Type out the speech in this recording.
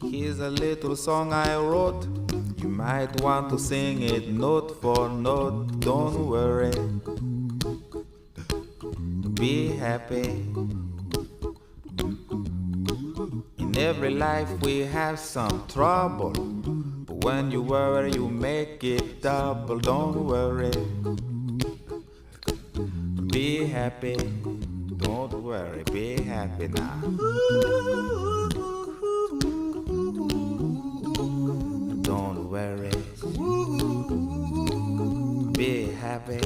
Here's a little song I wrote. You might want to sing it note for note. Don't worry, be happy. In every life we have some trouble, but when you worry you make it double. Don't worry, be happy. Don't worry, be happy now. Don't worry, be happy.